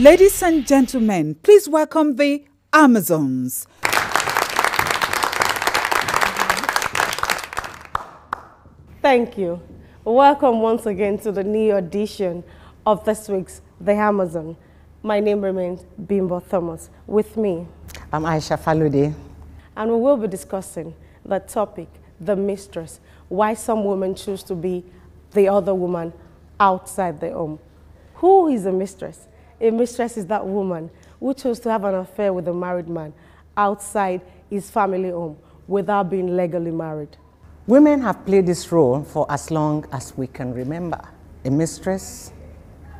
Ladies and gentlemen, please welcome the Amazons. Thank you. Welcome once again to the new edition of this week's The Amazon. My name remains Bimbo Thomas. With me, I'm Aisha Falude. And we will be discussing the topic, the mistress, why some women choose to be the other woman outside the home. Who is a mistress? A mistress is that woman who chose to have an affair with a married man outside his family home without being legally married. Women have played this role for as long as we can remember. A mistress.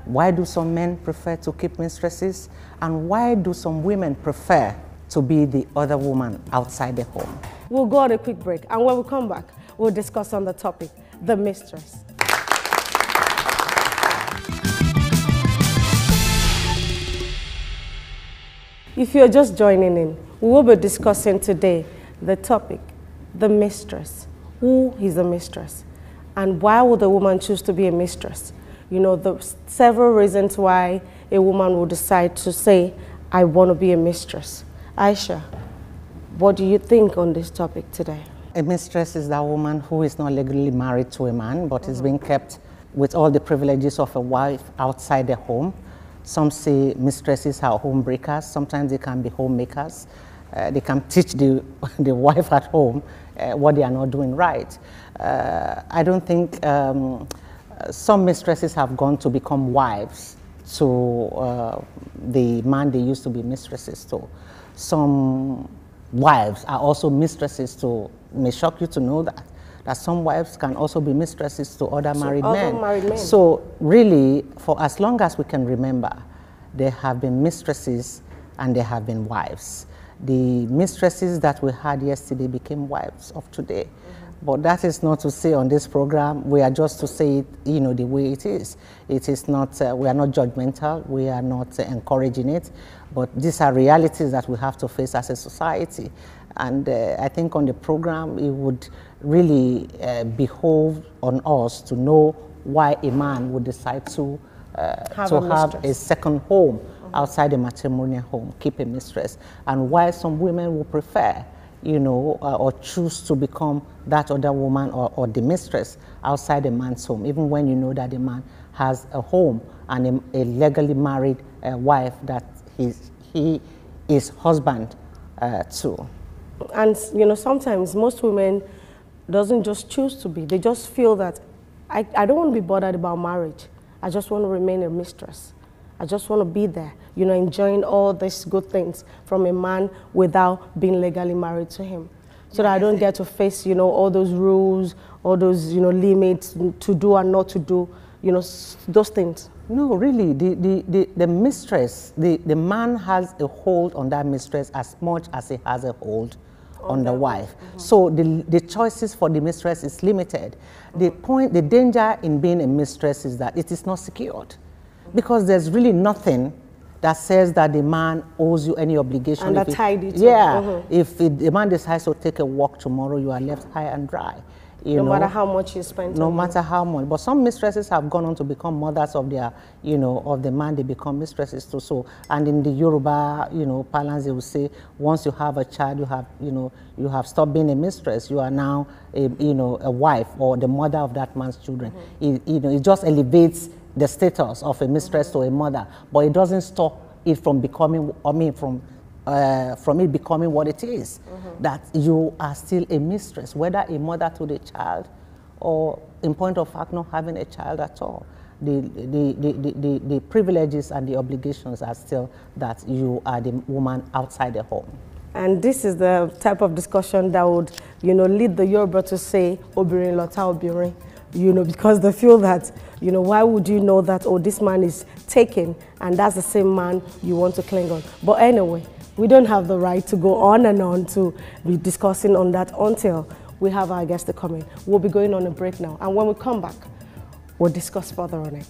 Why do some men prefer to keep mistresses? And why do some women prefer to be the other woman outside the home? We'll go on a quick break, and when we come back, we'll discuss on the topic, the mistress. If you're just joining in, we will be discussing today the topic, the mistress. Who is a mistress? And why would a woman choose to be a mistress? You know, the several reasons why a woman would decide to say, I want to be a mistress. Aisha, what do you think on this topic today? A mistress is that woman who is not legally married to a man, but is being kept with all the privileges of a wife outside the home. Some say mistresses are home breakers. Sometimes they can be homemakers. They can teach the wife at home what they are not doing right. I don't think some mistresses have gone to become wives to the man they used to be mistresses to. Some wives are also mistresses to, it may shock you to know that some wives can also be mistresses to other married men. So really, for as long as we can remember, there have been mistresses and there have been wives. The mistresses that we had yesterday became wives of today. But that is not to say on this program, we are just to say it, you know, the way it is. It is not, we are not judgmental, we are not encouraging it, but these are realities that we have to face as a society. And I think on the program, it would really behove on us to know why a man would decide to have a second home outside the matrimonial home, keep a mistress, and why some women will prefer, you know, or choose to become that other woman or the mistress outside a man's home, even when you know that the man has a home and a legally married wife that he is husband to. And, you know, sometimes most women doesn't just choose to be, they just feel that I don't want to be bothered about marriage. I just want to remain a mistress. I just want to be there, you know, enjoying all these good things from a man without being legally married to him. So that I don't get to face, you know, all those rules, all those, you know, limits to do and not to do, you know, those things. No, really, the mistress, the man has a hold on that mistress as much as he has a hold on the wife. So the choices for the mistress is limited. The danger in being a mistress is that it is not secured. Because there's really nothing that says that the man owes you any obligation. And that tied it. Yeah. If the man decides to take a walk tomorrow, you are left high and dry. No matter how much you spend. No matter how much. But some mistresses have gone on to become mothers of their, you know, of the man they become mistresses to. So, and in the Yoruba, you know, parlance, they will say, once you have a child, you have, you know, you have stopped being a mistress. You are now, you know, a wife or the mother of that man's children. You know, it just elevates the status of a mistress to a mother, but it doesn't stop it from becoming, from it becoming what it is, that you are still a mistress, whether a mother to the child or in point of fact not having a child at all. The privileges and the obligations are still that you are the woman outside the home. And this is the type of discussion that would, you know, lead the Yoruba to say, Obirin lota obirin. You know, because they feel that, you know, why would you know that, oh, this man is taken and that's the same man you want to cling on. But anyway, we don't have the right to go on and on to be discussing on that until we have our guest to come in. We'll be going on a break now. And when we come back, we'll discuss further on it.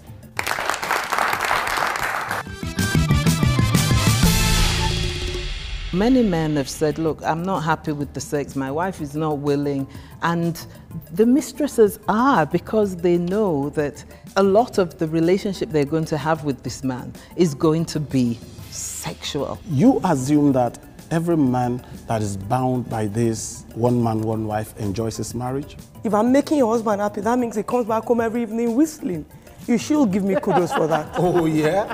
Many men have said, look, I'm not happy with the sex, my wife is not willing, and the mistresses are, because they know that a lot of the relationship they're going to have with this man is going to be sexual. You assume that every man that is bound by this one man, one wife enjoys his marriage? If I'm making your husband happy, that means he comes back home every evening whistling. You should give me kudos for that. Oh, yeah?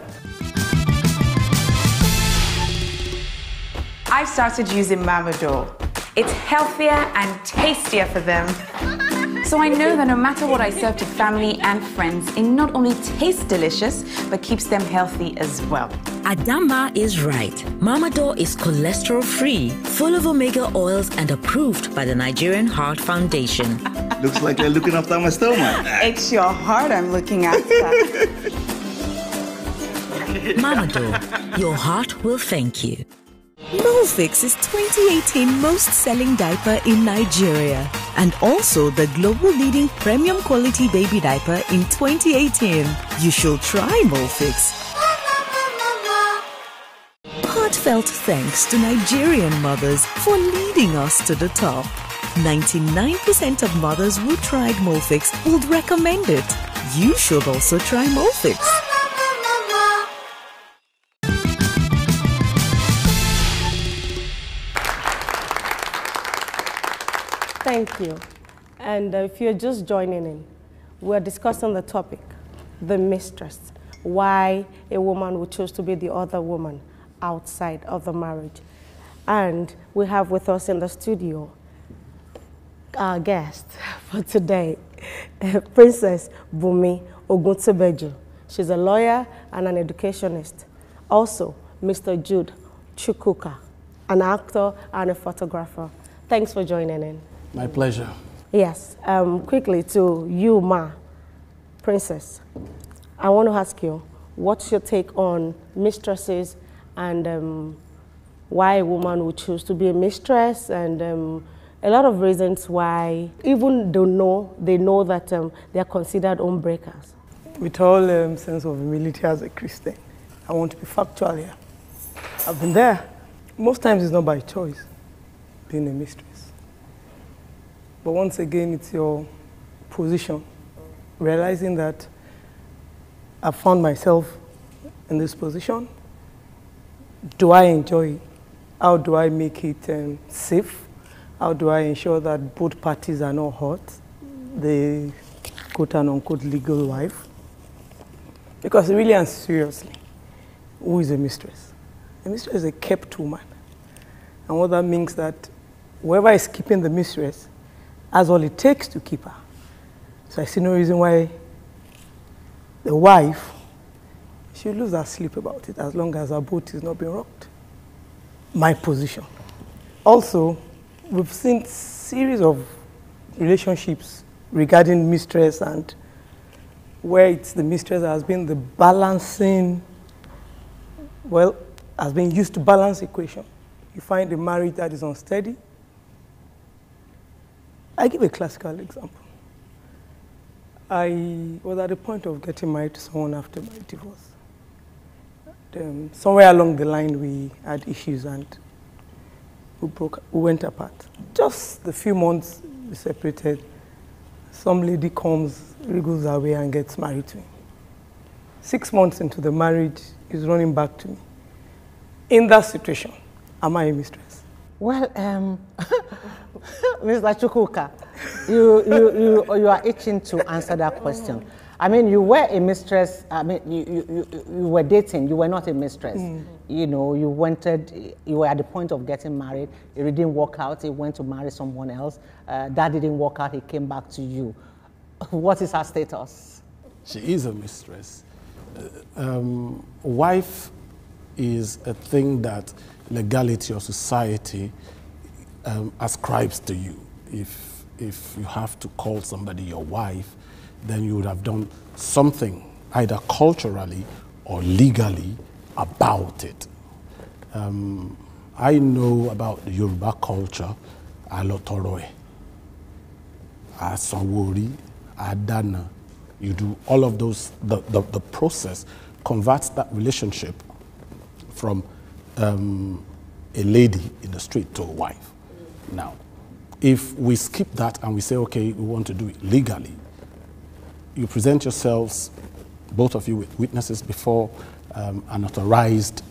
I've started using Mamador. It's healthier and tastier for them. So I know that no matter what I serve to family and friends, it not only tastes delicious, but keeps them healthy as well. Adama is right. Mamador is cholesterol-free, full of omega oils and approved by the Nigerian Heart Foundation. Looks like you're looking after my stomach. It's your heart I'm looking after. Mamador, your heart will thank you. Molfix is 2018 most selling diaper in Nigeria and also the global leading premium quality baby diaper in 2018. You should try Molfix. Heartfelt thanks to Nigerian mothers for leading us to the top. 99% of mothers who tried Molfix would recommend it. You should also try Molfix. Thank you. And if you're just joining in, we're discussing the topic, the mistress, why a woman would choose to be the other woman outside of the marriage. And we have with us in the studio our guest for today, Princess Bumi Oguntebeju. She's a lawyer and an educationist. Also, Mr. Jude Chukwuka, an actor and a photographer. Thanks for joining in. My pleasure. Yes, quickly to you, Ma, Princess. I want to ask you, what's your take on mistresses and why a woman would choose to be a mistress, and a lot of reasons why, even though they know that they are considered home breakers? With all sense of humility as a Christian, I want to be factual here. I've been there. Most times it's not by choice, being a mistress. But once again, it's your position, realizing that I found myself in this position. Do I enjoy it? How do I make it safe? How do I ensure that both parties are not hurt? The quote-unquote legal wife. Because really and seriously, who is a mistress? A mistress is a kept woman. And what that means that whoever is keeping the mistress has all it takes to keep her. So I see no reason why the wife should lose her sleep about it as long as her boat is not being rocked. My position. Also, we've seen series of relationships regarding mistress, and where it's the mistress that has been the balancing, well, has been used to balance equation. You find a marriage that is unsteady. I give a classical example. I was at the point of getting married to someone after my divorce. Somewhere along the line, we had issues and we went apart. Just the few months we separated, some lady comes, wriggles away and gets married to him. 6 months into the marriage, he's running back to me. In that situation, am I a mistress? Well, Mr. Chukwuka, you are itching to answer that question. I mean, you were a mistress. I mean, you were dating. You were not a mistress. You know, you were at the point of getting married. It didn't work out. He went to marry someone else. That didn't work out. He came back to you. What is her status? She is a mistress. Wife is a thing that legality or society ascribes to you. If you have to call somebody your wife, then you would have done something, either culturally or legally, about it. I know about the Yoruba culture, Alotoroe, Asanwori, Adana. You do all of those, the process converts that relationship from a lady in the street to a wife. Now, if we skip that and we say, okay, we want to do it legally, you present yourselves, both of you, with witnesses before an authorized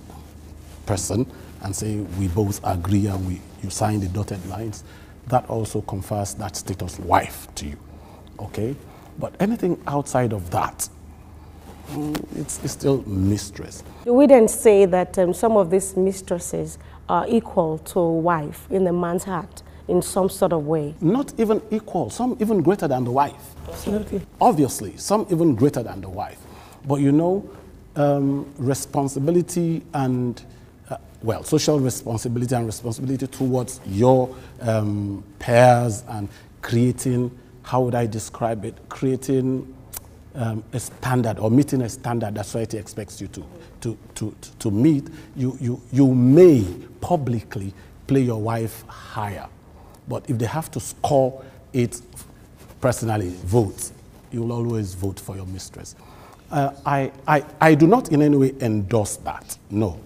person and say, we both agree and you sign the dotted lines. That also confers that status wife to you, okay? But anything outside of that, it's still mistress. Do we then say that some of these mistresses are equal to a wife in the man's heart in some sort of way? Not even equal, some even greater than the wife. Absolutely. Obviously, some even greater than the wife. But you know, responsibility and, well, social responsibility and responsibility towards your peers and creating, how would I describe it, creating a standard or meeting a standard that society expects you to meet, you may publicly play your wife higher. But if they have to score it personally, vote, you will always vote for your mistress. I do not in any way endorse that, no.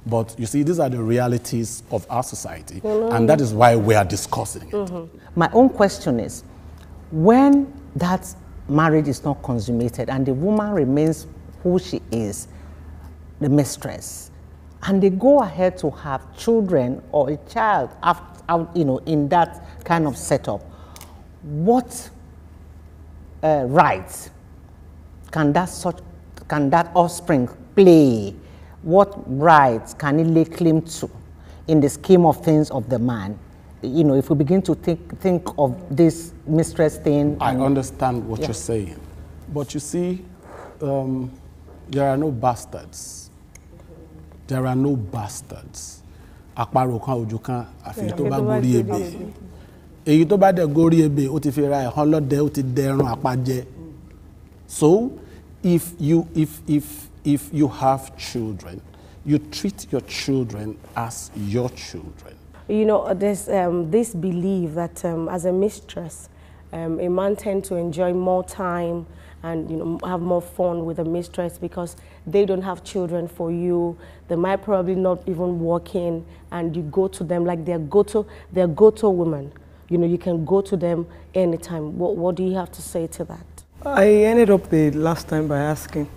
But you see, these are the realities of our society, and that is why we are discussing it. My own question is, when that marriage is not consummated and the woman remains who she is, the mistress, and they go ahead to have children or a child out, you know, in that kind of setup, what rights can that offspring play? What rights can it lay claim to in the scheme of things of the man? You know, if we begin to think of this mistress thing. I understand what you're saying. But you see, there are no bastards. There are no bastards. Àparò kan ojú kan àfi tó bá gorí ebè. Èyí tó bá dé gorí ebè ó ti fi ra ẹ̀hán lọ́dẹ ó ti dẹrun àpajẹ. So, if you have children, you treat your children as your children. You know, there's this belief that as a mistress, a man tends to enjoy more time and, you know, have more fun with a mistress because they don't have children for you. They might probably not even working, and you go to them like they're go-to women. You know, you can go to them anytime. What do you have to say to that? I ended up the last time by asking,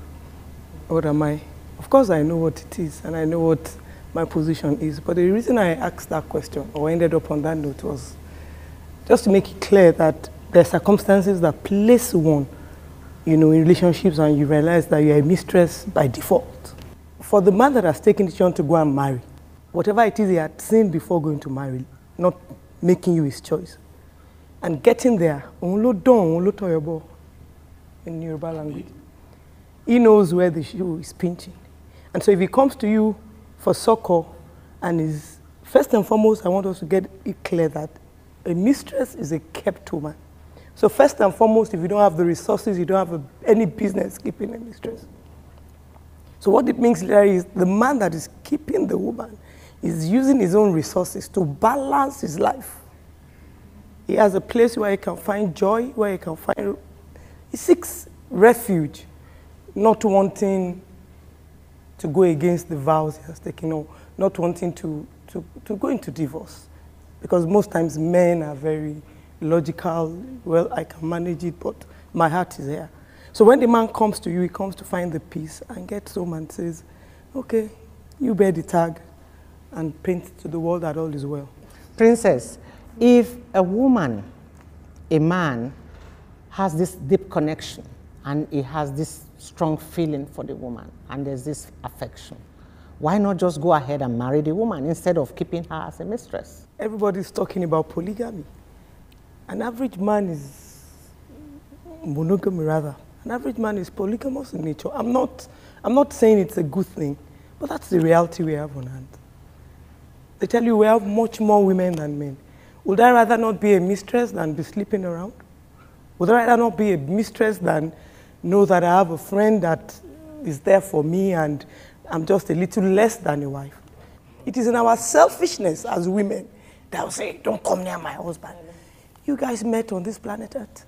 what am I? Of course, I know what it is, and I know what my position is. But the reason I asked that question, or ended up on that note, was just to make it clear that there are circumstances that place one, you know, in relationships, and you realize that you're a mistress by default. For the man that has taken the chance to go and marry, whatever it is he had seen before going to marry, not making you his choice, and getting there, in Yoruba language, he knows where the shoe is pinching. And so if he comes to you for succor, and is, first and foremost, I want us to get it clear that a mistress is a kept woman. So first and foremost, if you don't have the resources, you don't have any business keeping a mistress. So what it means there is the man that is keeping the woman is using his own resources to balance his life. He has a place where he can find joy, where he can find, he seeks refuge, not wanting to go against the vows he has taken, or not wanting to go into divorce. Because most times men are very logical, well, I can manage it, but my heart is here. So when the man comes to you, he comes to find the peace and gets home and says, okay, you bear the tag and paint to the world that all is well. Princess, if a woman, a man, has this deep connection and he has this strong feeling for the woman and there's this affection, why not just go ahead and marry the woman instead of keeping her as a mistress? Everybody's talking about polygamy. An average man is monogamy, rather. An average man is polygamous in nature. I'm not saying it's a good thing, but that's the reality we have on hand. They tell you we have much more women than men. Would I rather not be a mistress than be sleeping around? Would I rather not be a mistress than know that I have a friend that is there for me and I'm just a little less than a wife? It is in our selfishness as women that will say, don't come near my husband. You guys met on this planet Earth.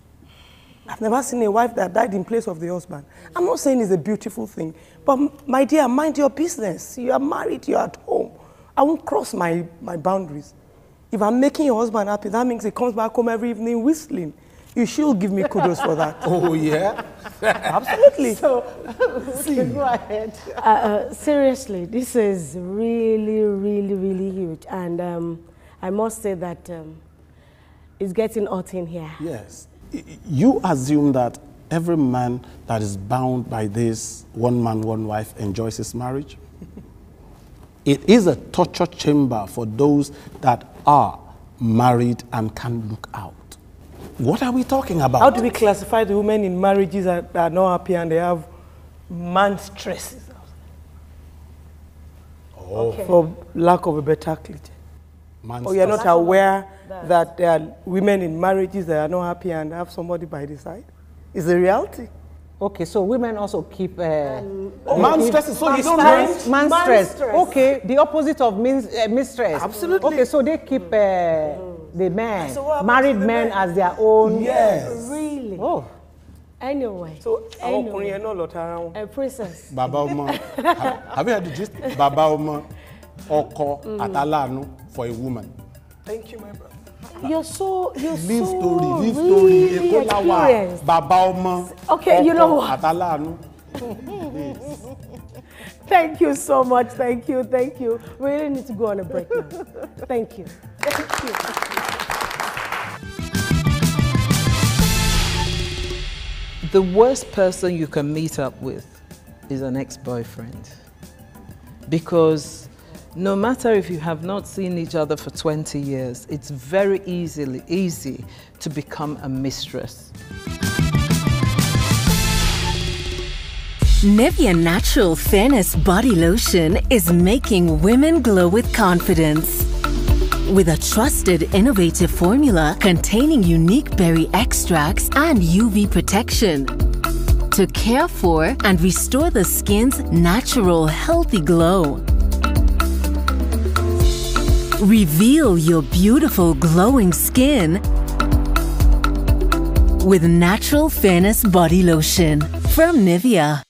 I've never seen a wife that died in place of the husband. I'm not saying it's a beautiful thing, but my dear, mind your business. You are married, you're at home. I won't cross my boundaries. If I'm making your husband happy, that means he comes back home every evening whistling. You should give me kudos for that. Oh, yeah? Absolutely. So, go ahead. Seriously, this is really, really, really huge. And I must say that it's getting hot in here. Yes. You assume that every man that is bound by this one man, one wife enjoys his marriage? It is a torture chamber for those that are married and can look out. What are we talking about? How do we classify the women in marriages that are not happy and they have man stresses? Oh. Okay. For lack of a better cliche. Man Or you're not stress. aware that there are women in marriages that are not happy and have somebody by the side? It's a reality. Okay, so women also keep... Man stress, so you don't man, mind? man stress. Okay, the opposite of mistress. Absolutely. Okay, so they keep the men, So what happens married to the men men? as their own. Yes. Really? Oh. Anyway. So, Princess. Baba Oma. Have you heard the gist? Baba Oma, Oko, Atalanu for a woman. Thank you, my brother. You're so Live story, live really story. Ekolawa, experienced. Baba Oma, Okay, you know what? Atalanu. Thank you so much. Thank you. Thank you. We really need to go on a break now. Thank you. Thank you. The worst person you can meet up with is an ex-boyfriend. Because no matter if you have not seen each other for 20 years, it's very easy to become a mistress. Nivea Natural Fairness Body Lotion is making women glow with confidence. With a trusted, innovative formula containing unique berry extracts and UV protection to care for and restore the skin's natural, healthy glow. Reveal your beautiful, glowing skin with Natural Fairness Body Lotion from Nivea.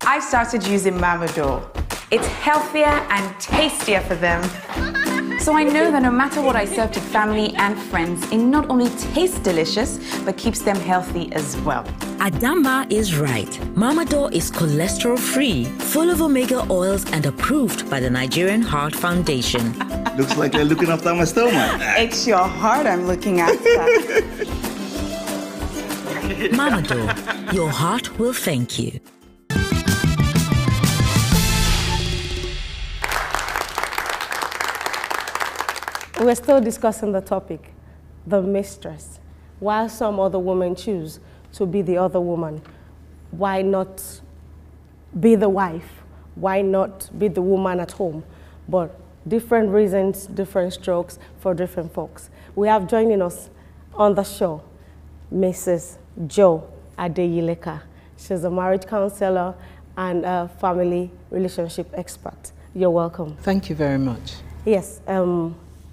I've started using Mamador. It's healthier and tastier for them. So I know that no matter what I serve to family and friends, it not only tastes delicious, but keeps them healthy as well. Adamba is right. Mamador is cholesterol-free, full of omega oils and approved by the Nigerian Heart Foundation. Looks like you're looking after my stomach. It's your heart I'm looking after. Mamador, your heart will thank you. We're still discussing the topic, the mistress. While some other women choose to be the other woman, why not be the wife? Why not be the woman at home? But different reasons, different strokes for different folks. We have joining us on the show, Mrs. Jo Adeyileka. She's a marriage counselor and a family relationship expert. You're welcome. Thank you very much. Yes,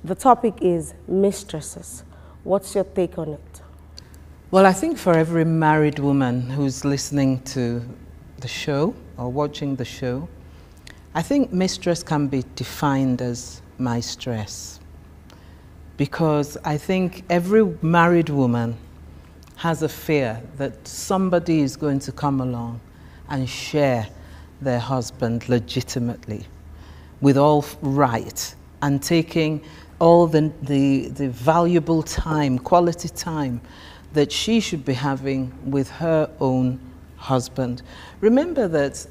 the topic is mistresses. What's your take on it? Well, I think for every married woman who's listening to the show or watching the show, I think mistress can be defined as my stress. Because I think every married woman has a fear that somebody is going to come along and share their husband legitimately with all right and taking all the valuable time, quality time that she should be having with her own husband. Remember that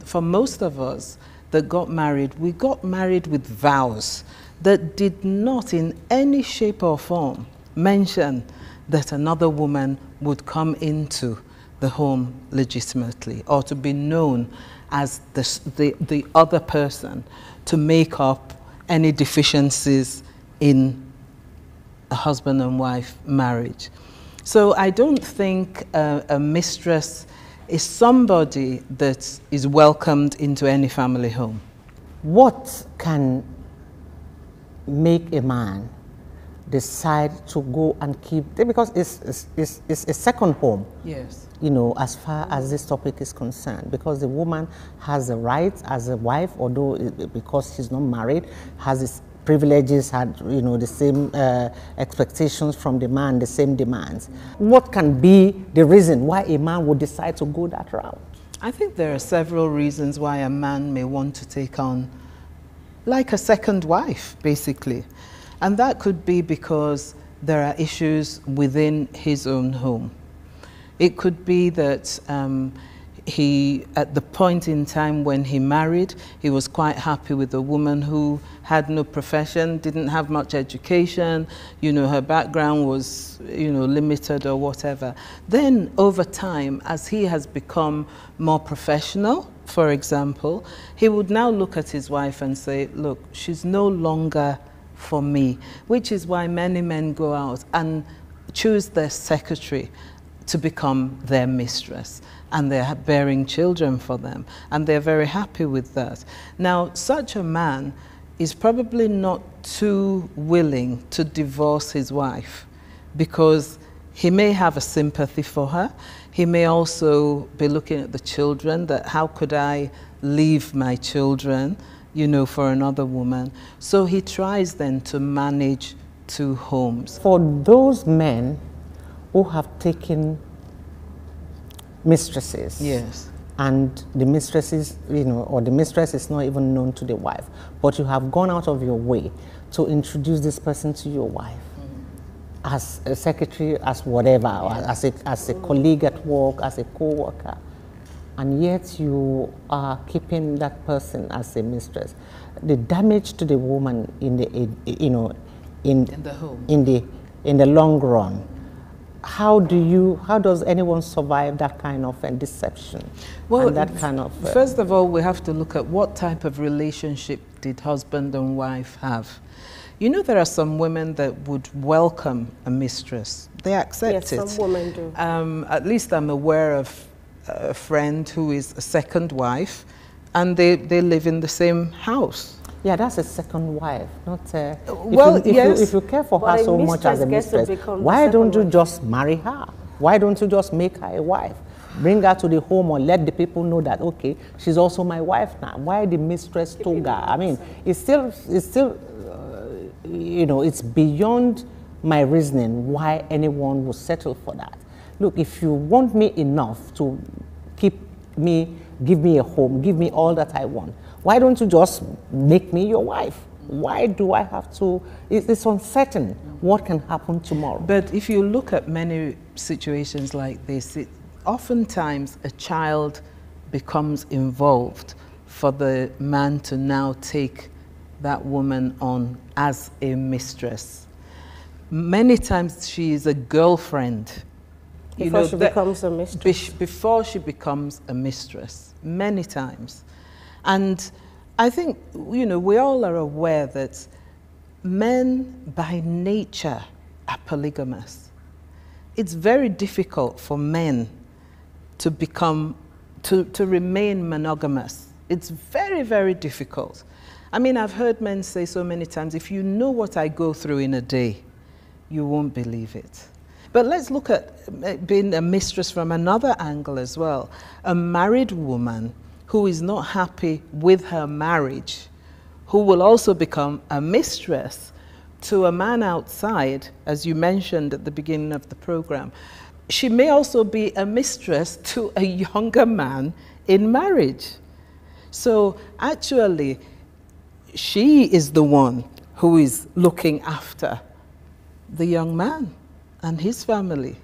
for most of us that got married, we got married with vows that did not in any shape or form mention that another woman would come into the home legitimately or to be known as the other person to make up any deficiencies in a husband and wife marriage. So I don't think a mistress is somebody that is welcomed into any family home. What can make a man decide to go and keep, because it's a second home. Yes. You know, as far as this topic is concerned, because the woman has the rights as a wife, although because she's not married, has its privileges, had, you know, the same expectations from the man, the same demands. What can be the reason why a man would decide to go that route? I think there are several reasons why a man may want to take on like a second wife, basically. And that could be because there are issues within his own home. It could be that he, at the point in time when he married, he was quite happy with a woman who had no profession, didn't have much education, you know, her background was, you know, limited or whatever. Then over time, as he has become more professional, for example, he would now look at his wife and say, look, she's no longer for me, which is why many men go out and choose their secretary to become their mistress, and they're bearing children for them, and they're very happy with that. Now, such a man is probably not too willing to divorce his wife, because he may have a sympathy for her. He may also be looking at the children, that how could I leave my children, you know, for another woman. So he tries then to manage two homes. For those men who have taken mistresses. Yes. And the mistresses, you know, or the mistress is not even known to the wife, but you have gone out of your way to introduce this person to your wife as a secretary, as whatever, or as a colleague at work, as a co-worker, and yet you are keeping that person as a mistress. The damage to the woman in the, you know, in the home, in the long run. How does anyone survive that kind of deception? Well, and that kind of first of all, we have to look at what type of relationship did husband and wife have. You know, there are some women that would welcome a mistress. They accept it. Yes, some women do. At least I'm aware of a friend who is a second wife, and they live in the same house. Yeah, that's a second wife, not yes. If you care for her so much as a mistress, why don't you just marry her? Why don't you just make her a wife? Bring her to the home, or let the people know that, okay, she's also my wife now. Why the mistress toga? I mean, it's still you know, it's beyond my reasoning why anyone would settle for that. Look, if you want me enough to give me a home, give me all that I want, why don't you just make me your wife? Why do I have to? It's uncertain what can happen tomorrow. But if you look at many situations like this, oftentimes a child becomes involved for the man to now take that woman on as a mistress. Many times she is a girlfriend. Before she becomes a mistress. Before she becomes a mistress, many times. And I think, you know, we all are aware that men by nature are polygamous. It's very difficult for men to remain monogamous. It's very, very difficult. I mean, I've heard men say so many times, if you know what I go through in a day, you won't believe it. But let's look at being a mistress from another angle as well. A married woman who is not happy with her marriage, who will also become a mistress to a man outside, as you mentioned at the beginning of the program. She may also be a mistress to a younger man in marriage. So actually, she is the one who is looking after the young man and his family.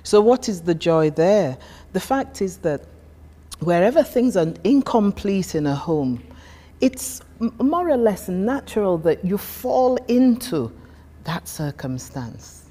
So what is the joy there? The fact is that wherever things are incomplete in a home, it's more or less natural that you fall into that circumstance.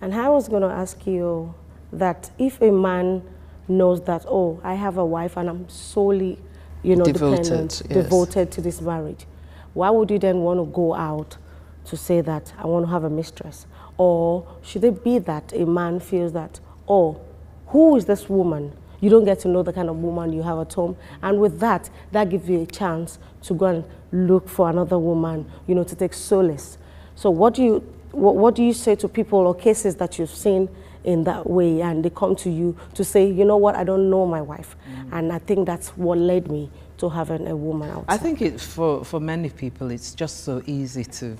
And I was going to ask you that if a man knows that, oh, I have a wife and I'm solely, you know, dependent, devoted to this marriage, why would you then want to go out to say that I want to have a mistress? Or should it be that a man feels that, oh, who is this woman? You don't get to know the kind of woman you have at home. And with that, that gives you a chance to go and look for another woman, you know, to take solace. So what do you what do you say to people or cases that you've seen in that way, and they come to you to say, you know what, I don't know my wife, and I think that's what led me to having a woman outside? I think for many people, it's just so easy to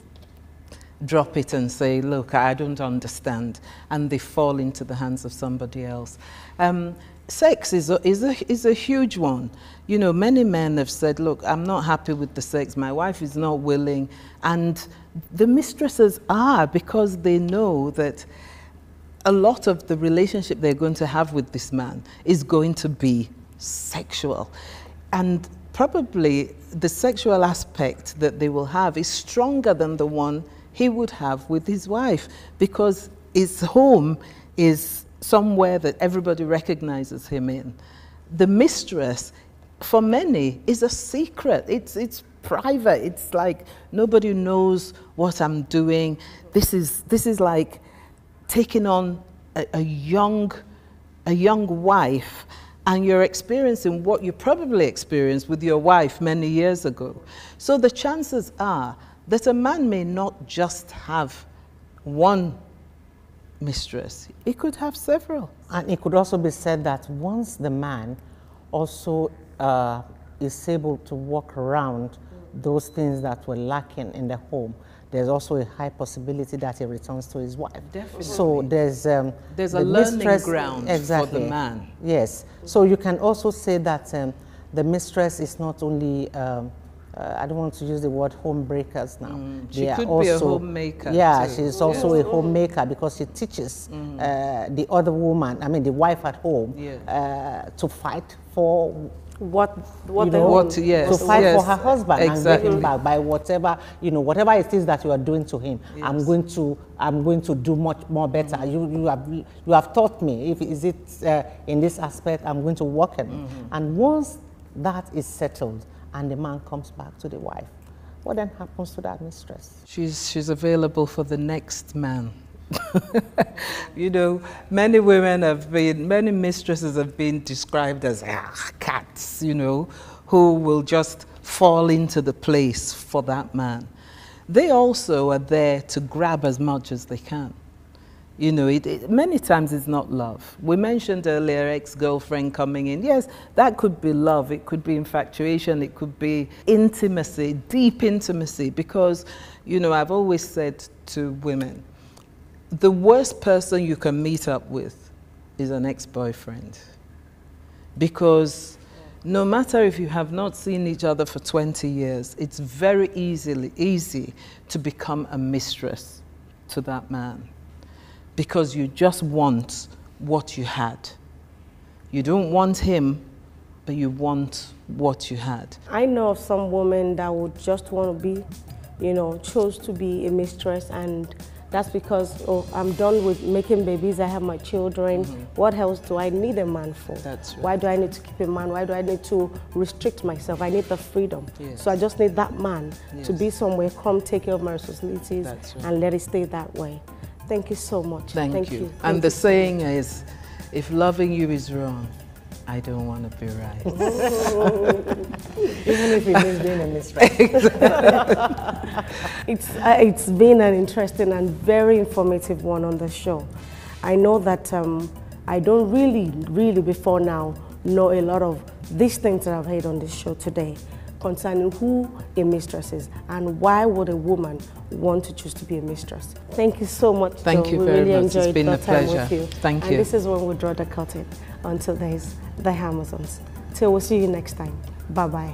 drop it and say, look, I don't understand, and they fall into the hands of somebody else. Sex is a huge one. You know, many men have said, look, I'm not happy with the sex, my wife is not willing, and the mistresses are, because they know that a lot of the relationship they're going to have with this man is going to be sexual. And probably the sexual aspect that they will have is stronger than the one he would have with his wife, because his home is somewhere that everybody recognizes him in. The mistress, for many, is a secret. It's private. It's like nobody knows what I'm doing. This is like taking on a young wife, and you're experiencing what you probably experienced with your wife many years ago. So the chances are that a man may not just have one mistress, he could have several. And it could also be said that once the man also is able to walk around those things that were lacking in the home, there's also a high possibility that he returns to his wife. Definitely. So there's a learning ground exactly, for the man. Yes. So you can also say that the mistress is not only, I don't want to use the word homebreakers now. She could be a homemaker. Yeah, too. she's also a homemaker, because she teaches the other woman, I mean the wife at home, to fight for what to fight for her husband, exactly, and get him back by whatever, whatever it is that you are doing to him. Yes. I'm going to do much more better. You have taught me. If is it in this aspect, I'm going to work on it. And once that is settled, and the man comes back to the wife, what then happens to that mistress? She's available for the next man. You know, many mistresses have been described as cats, you know, who will just fall into the place for that man. They also are there to grab as much as they can. You know, many times it's not love. We mentioned earlier ex-girlfriend coming in. Yes, that could be love. It could be infatuation. It could be intimacy, deep intimacy. Because, you know, I've always said to women, the worst person you can meet up with is an ex-boyfriend. Because no matter if you have not seen each other for 20 years, it's very easy to become a mistress to that man. Because you just want what you had. You don't want him, but you want what you had. I know of some women that would just want to be, you know, chose to be a mistress, and that's because, oh, I'm done with making babies, I have my children. What else do I need a man for? That's right. Why do I need to keep a man? Why do I need to restrict myself? I need the freedom. Yes. So I just need that man to be somewhere, come take care of my responsibilities, and let it stay that way. Thank you so much. Thank you. And the saying is, if loving you is wrong, I don't want to be right. Even if it means being a mistress. It's been an interesting and very informative one on the show. I know that I don't really before now know a lot of these things that I've heard on this show today concerning who a mistress is and why would a woman want to choose to be a mistress. Thank you so much. Thank you very much. It's been a pleasure. With you. Thank you. And this is when we draw the curtain until there's the Amazons. Till we'll see you next time. Bye-bye.